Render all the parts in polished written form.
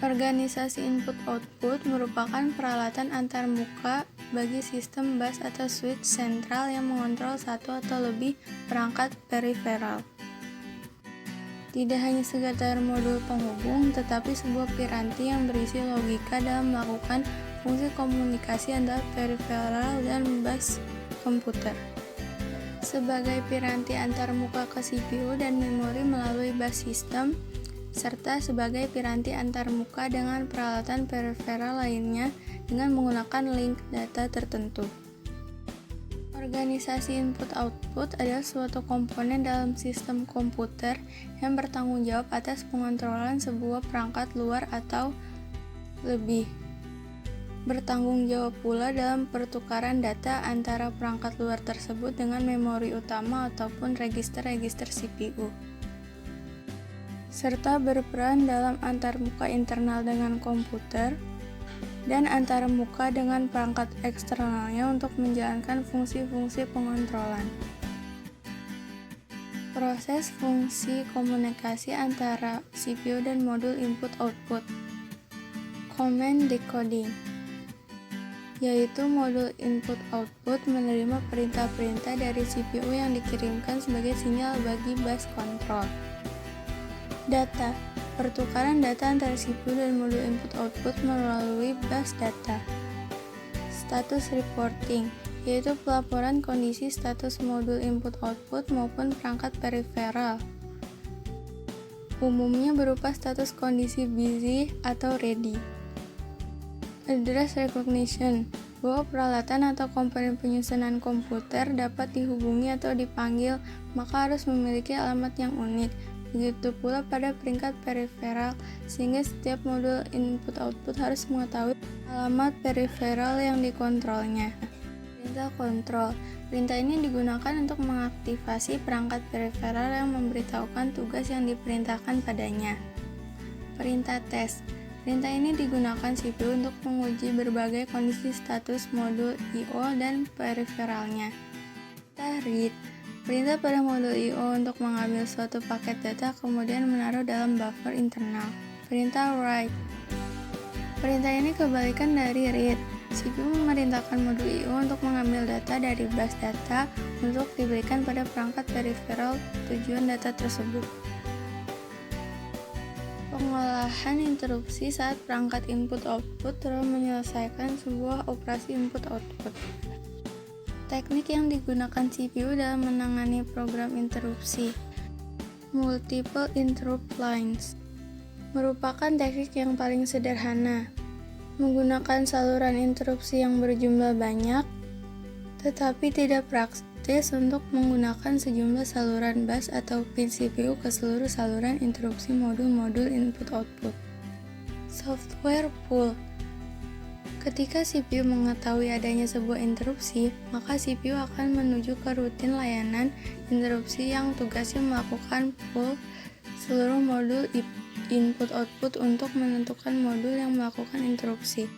Organisasi input-output merupakan peralatan antarmuka bagi sistem bus atau switch sentral yang mengontrol satu atau lebih perangkat periferal. Tidak hanya sekedar modul penghubung, tetapi sebuah piranti yang berisi logika dalam melakukan fungsi komunikasi antara periferal dan bus komputer. Sebagai piranti antarmuka ke CPU dan memori melalui bus system, serta sebagai piranti antarmuka dengan peralatan periferal lainnya dengan menggunakan link data tertentu. Organisasi input-output adalah suatu komponen dalam sistem komputer yang bertanggung jawab atas pengontrolan sebuah perangkat luar atau lebih. Bertanggung jawab pula dalam pertukaran data antara perangkat luar tersebut dengan memori utama ataupun register-register CPU. Serta berperan dalam antarmuka internal dengan komputer dan antarmuka dengan perangkat eksternalnya untuk menjalankan fungsi-fungsi pengontrolan. Proses fungsi komunikasi antara CPU dan modul input-output. Command decoding, yaitu modul input-output menerima perintah-perintah dari CPU yang dikirimkan sebagai sinyal bagi bus control. Data, pertukaran data antara CPU dan modul input-output melalui bus data. Status reporting, yaitu pelaporan kondisi status modul input-output maupun perangkat periferal. Umumnya berupa status kondisi busy atau ready. Address recognition, bahwa peralatan atau komponen penyusunan komputer dapat dihubungi atau dipanggil, maka harus memiliki alamat yang unik. Begitu pula pada peringkat periferal, sehingga setiap modul input-output harus mengetahui alamat periferal yang dikontrolnya. Perintah kontrol. Perintah ini digunakan untuk mengaktifasi perangkat periferal yang memberitahukan tugas yang diperintahkan padanya. Perintah tes. Perintah ini digunakan CPU untuk menguji berbagai kondisi status modul I/O dan periferalnya. Perintah read. Perintah pada modul I/O untuk mengambil suatu paket data kemudian menaruh dalam buffer internal. Perintah write. Perintah ini kebalikan dari read. CPU memerintahkan modul I/O untuk mengambil data dari bus data untuk diberikan pada perangkat periferal tujuan data tersebut. Pengolahan interupsi saat perangkat input-output telah menyelesaikan sebuah operasi input-output. Teknik yang digunakan CPU dalam menangani program interupsi. Multiple interrupt lines merupakan teknik yang paling sederhana, menggunakan saluran interupsi yang berjumlah banyak, tetapi tidak praktis untuk menggunakan sejumlah saluran bus atau pin CPU ke seluruh saluran interupsi modul-modul input-output. Software pull. Ketika CPU mengetahui adanya sebuah interupsi, maka CPU akan menuju ke rutin layanan interupsi yang tugasnya melakukan pull seluruh modul input-output untuk menentukan modul yang melakukan interupsi.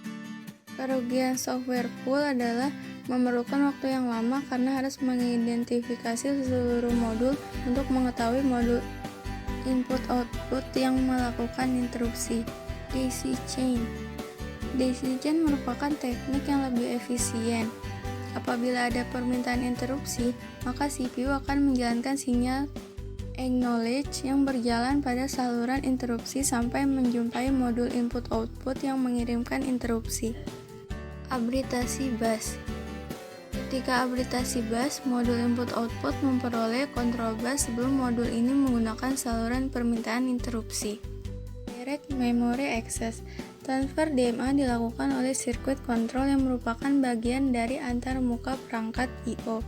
Kerugian software pull adalah memerlukan waktu yang lama karena harus mengidentifikasi seluruh modul untuk mengetahui modul input-output yang melakukan interupsi. Daisy chain. Daisy chain merupakan teknik yang lebih efisien. Apabila ada permintaan interupsi, maka CPU akan menjalankan sinyal acknowledge yang berjalan pada saluran interupsi sampai menjumpai modul input-output yang mengirimkan interupsi. Abritasi bus. Ketika abritasi bus, modul input-output memperoleh kontrol bus sebelum modul ini menggunakan saluran permintaan interupsi. Direct Memory Access. Transfer DMA dilakukan oleh sirkuit kontrol yang merupakan bagian dari antarmuka perangkat I/O.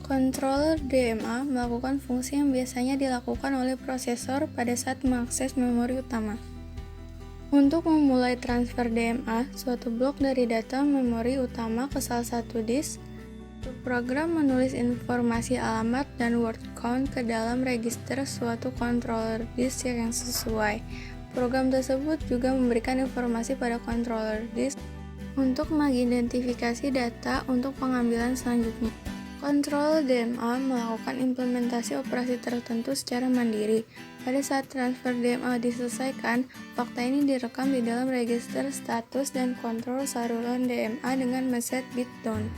Controller DMA melakukan fungsi yang biasanya dilakukan oleh prosesor pada saat mengakses memori utama. Untuk memulai transfer DMA, suatu blok dari data memori utama ke salah satu disk, program menulis informasi alamat dan word count ke dalam register suatu controller disk yang sesuai. Program tersebut juga memberikan informasi pada controller disk untuk mengidentifikasi data untuk pengambilan selanjutnya. Kontrol DMA melakukan implementasi operasi tertentu secara mandiri. Pada saat transfer DMA diselesaikan, fakta ini direkam di dalam register status dan kontrol saluran DMA dengan message bit down.